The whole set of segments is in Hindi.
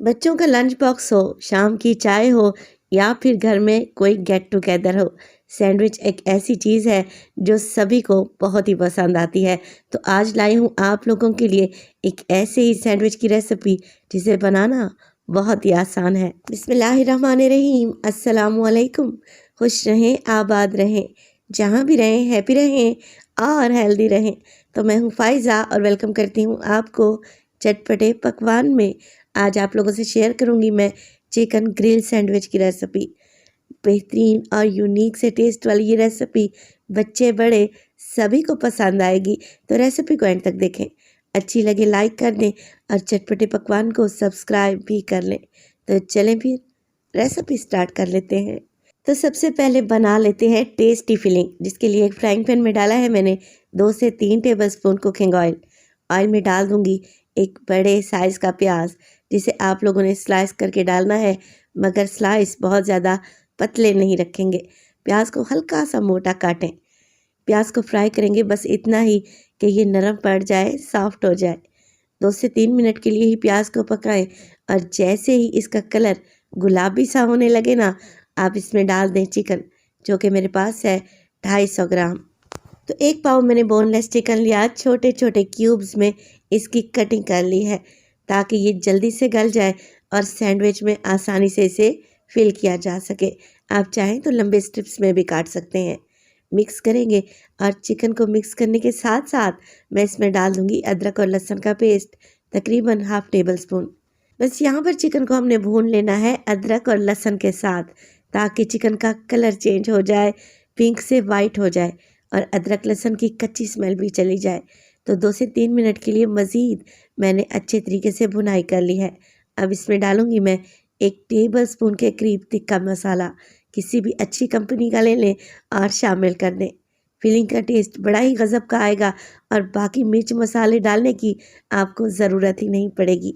बच्चों का लंच बॉक्स हो, शाम की चाय हो या फिर घर में कोई गेट टुगेदर हो, सैंडविच एक ऐसी चीज़ है जो सभी को बहुत ही पसंद आती है। तो आज लाई हूँ आप लोगों के लिए एक ऐसे ही सैंडविच की रेसिपी जिसे बनाना बहुत ही आसान है। बिस्मिल्लाहिर्रहमानिर्रहीम, अस्सलामुअलैकुम। खुश रहें, आबाद रहें, जहाँ भी रहें हैप्पी रहें और हेल्दी रहें। तो मैं हूँ फ़ाइज़ा और वेलकम करती हूँ आपको चटपटे पकवान में। आज आप लोगों से शेयर करूंगी मैं चिकन ग्रिल सैंडविच की रेसिपी। बेहतरीन और यूनिक से टेस्ट वाली ये रेसिपी बच्चे बड़े सभी को पसंद आएगी। तो रेसिपी को एंड तक देखें, अच्छी लगे लाइक कर दें और चटपटे पकवान को सब्सक्राइब भी कर लें। तो चलें फिर रेसिपी स्टार्ट कर लेते हैं। तो सबसे पहले बना लेते हैं टेस्टी फिलिंग, जिसके लिए एक फ्राइंग पैन में डाला है मैंने 2 से 3 टेबलस्पून कुकिंग ऑयल। ऑयल में डाल दूंगी एक बड़े साइज़ का प्याज, जिसे आप लोगों ने स्लाइस करके डालना है, मगर स्लाइस बहुत ज़्यादा पतले नहीं रखेंगे। प्याज को हल्का सा मोटा काटें। प्याज को फ्राई करेंगे बस इतना ही कि ये नरम पड़ जाए, सॉफ्ट हो जाए। 2 से 3 मिनट के लिए ही प्याज को पकाएं और जैसे ही इसका कलर गुलाबी सा होने लगे ना, आप इसमें डाल दें चिकन, जो कि मेरे पास है 250 ग्राम। तो एक पाव मैंने बोनलेस चिकन लिया, छोटे छोटे क्यूब्स में इसकी कटिंग कर ली है ताकि ये जल्दी से गल जाए और सैंडविच में आसानी से इसे फिल किया जा सके। आप चाहें तो लंबे स्ट्रिप्स में भी काट सकते हैं। मिक्स करेंगे और चिकन को मिक्स करने के साथ साथ मैं इसमें डाल दूंगी अदरक और लहसुन का पेस्ट, तकरीबन हाफ टेबल स्पून। बस यहाँ पर चिकन को हमने भून लेना है अदरक और लहसुन के साथ, ताकि चिकन का कलर चेंज हो जाए, पिंक से वाइट हो जाए और अदरक लहसुन की कच्ची स्मेल भी चली जाए। तो 2 से 3 मिनट के लिए मज़ीद मैंने अच्छे तरीके से भुनाई कर ली है। अब इसमें डालूंगी मैं 1 टेबलस्पून के करीब तिक्का मसाला, किसी भी अच्छी कंपनी का ले लें और शामिल कर दें। फिलिंग का टेस्ट बड़ा ही गज़ब का आएगा और बाकी मिर्च मसाले डालने की आपको ज़रूरत ही नहीं पड़ेगी।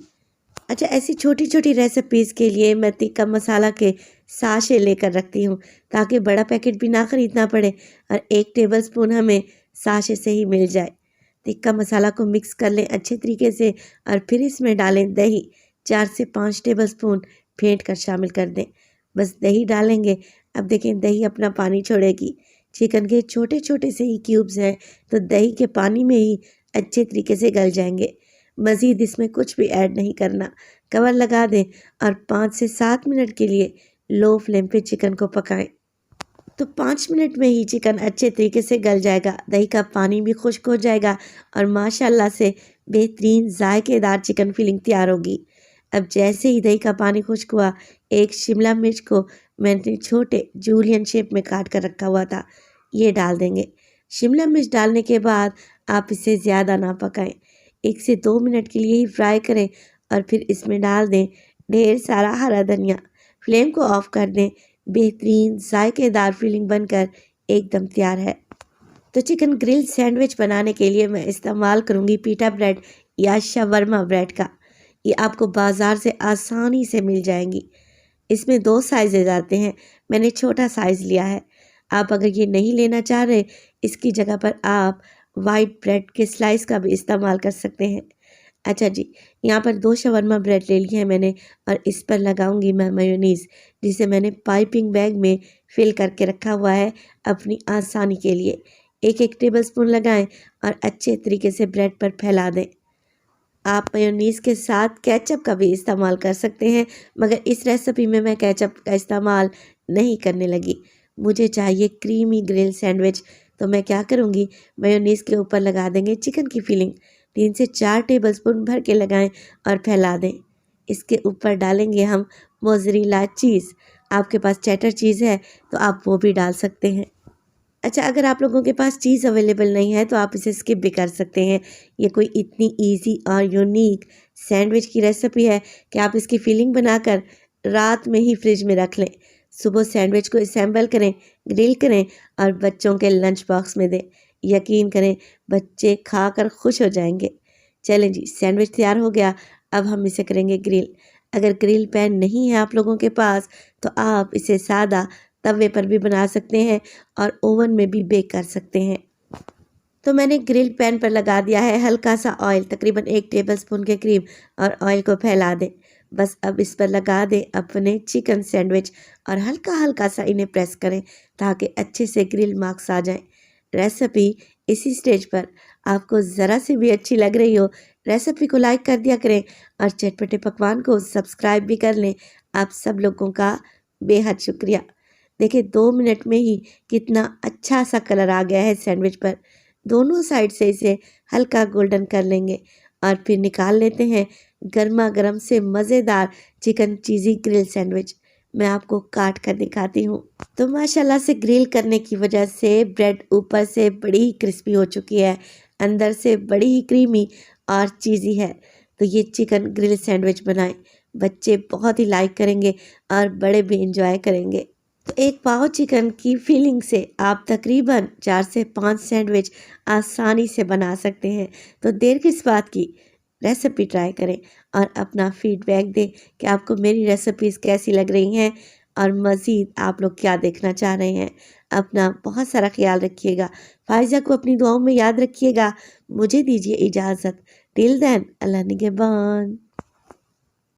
अच्छा, ऐसी छोटी छोटी रेसिपीज़ के लिए मैं तिक्का मसाला के साशे लेकर रखती हूँ, ताकि बड़ा पैकेट भी ना ख़रीदना पड़े और 1 टेबलस्पून हमें साशे से ही मिल जाए। तिक्का मसाला को मिक्स कर लें अच्छे तरीके से और फिर इसमें डालें दही, 4 से 5 टेबलस्पून फेंट कर शामिल कर दें। बस दही डालेंगे। अब देखें दही अपना पानी छोड़ेगी। चिकन के छोटे छोटे से ही क्यूब्स हैं, तो दही के पानी में ही अच्छे तरीके से गल जाएंगे। मज़ीद इसमें कुछ भी ऐड नहीं करना। कवर लगा दें और 5 से 7 मिनट के लिए लो फ्लेम पे चिकन को पकाएं। तो 5 मिनट में ही चिकन अच्छे तरीके से गल जाएगा, दही का पानी भी खुश्क हो जाएगा और माशाल्लाह से बेहतरीन जायकेदार चिकन फिलिंग तैयार होगी। अब जैसे ही दही का पानी खुश्क हुआ, एक शिमला मिर्च को मैंने छोटे जूलियन शेप में काट कर रखा हुआ था, ये डाल देंगे। शिमला मिर्च डालने के बाद आप इसे ज़्यादा ना पकाएं, 1 से 2 मिनट के लिए ही फ्राई करें और फिर इसमें डाल दें ढेर सारा हरा धनिया। फ्लेम को ऑफ कर दें। बेहतरीन जायकेदार फिलिंग बनकर एकदम तैयार है। तो चिकन ग्रिल सैंडविच बनाने के लिए मैं इस्तेमाल करूंगी पीटा ब्रेड या शवरमा ब्रेड का। ये आपको बाज़ार से आसानी से मिल जाएंगी। इसमें 2 साइजेज आते हैं, मैंने छोटा साइज़ लिया है। आप अगर ये नहीं लेना चाह रहे, इसकी जगह पर आप वाइट ब्रेड के स्लाइस का भी इस्तेमाल कर सकते हैं। अच्छा जी, यहाँ पर 2 शवरमा ब्रेड ले लिए हैं मैंने और इस पर लगाऊंगी मैं मेयोनीज़, जिसे मैंने पाइपिंग बैग में फिल करके रखा हुआ है अपनी आसानी के लिए। 1-1 टेबलस्पून लगाएं और अच्छे तरीके से ब्रेड पर फैला दें। आप मेयोनीज़ के साथ केचप का भी इस्तेमाल कर सकते हैं, मगर इस रेसिपी में मैं केचप का इस्तेमाल नहीं करने लगी। मुझे चाहिए क्रीमी ग्रिल सैंडविच, तो मैं क्या करूँगी, मेयोनीज़ के ऊपर लगा देंगे चिकन की फिलिंग। 3 से 4 टेबलस्पून भर के लगाएं और फैला दें। इसके ऊपर डालेंगे हम मोज़रेला चीज़। आपके पास चेडर चीज़ है तो आप वो भी डाल सकते हैं। अच्छा, अगर आप लोगों के पास चीज़ अवेलेबल नहीं है तो आप इसे स्किप भी कर सकते हैं। ये कोई इतनी इजी और यूनिक सैंडविच की रेसिपी है कि आप इसकी फिलिंग बनाकर रात में ही फ्रिज में रख लें। सुबह सैंडविच को असेंबल करें, ग्रिल करें और बच्चों के लंच बॉक्स में दें। यकीन करें, बच्चे खाकर खुश हो जाएंगे। चलें जी, सैंडविच तैयार हो गया। अब हम इसे करेंगे ग्रिल। अगर ग्रिल पैन नहीं है आप लोगों के पास तो आप इसे सादा तवे पर भी बना सकते हैं और ओवन में भी बेक कर सकते हैं। तो मैंने ग्रिल पैन पर लगा दिया है हल्का सा ऑयल, तकरीबन 1 टेबलस्पून के करीब, और ऑयल को फैला दें। बस अब इस पर लगा दें अपने चिकन सैंडविच और हल्का हल्का सा इन्हें प्रेस करें ताकि अच्छे से ग्रिल मार्क्स आ जाएं। रेसिपी इसी स्टेज पर आपको ज़रा सी भी अच्छी लग रही हो, रेसिपी को लाइक कर दिया करें और चटपटे पकवान को सब्सक्राइब भी कर लें। आप सब लोगों का बेहद शुक्रिया। देखिए 2 मिनट में ही कितना अच्छा सा कलर आ गया है सैंडविच पर। दोनों साइड से इसे हल्का गोल्डन कर लेंगे और फिर निकाल लेते हैं गर्मा गर्म से मज़ेदार चिकन चीज़ी ग्रिल सैंडविच। मैं आपको काट कर दिखाती हूँ। तो माशाल्लाह से ग्रिल करने की वजह से ब्रेड ऊपर से बड़ी ही क्रिस्पी हो चुकी है, अंदर से बड़ी ही क्रीमी और चीज़ी है। तो ये चिकन ग्रिल सैंडविच बनाएं, बच्चे बहुत ही लाइक करेंगे और बड़े भी इंजॉय करेंगे। तो एक पाव चिकन की फीलिंग से आप तकरीबन 4 से 5 सैंडविच आसानी से बना सकते हैं। तो देर किस बात की, रेसिपी ट्राई करें और अपना फीडबैक दें कि आपको मेरी रेसिपीज़ कैसी लग रही हैं और मज़ीद आप लोग क्या देखना चाह रहे हैं। अपना बहुत सारा ख्याल रखिएगा। फ़ाइज़ा को अपनी दुआओं में याद रखिएगा। मुझे दीजिए इजाज़त। टिल देन अल्लाह निगहबान।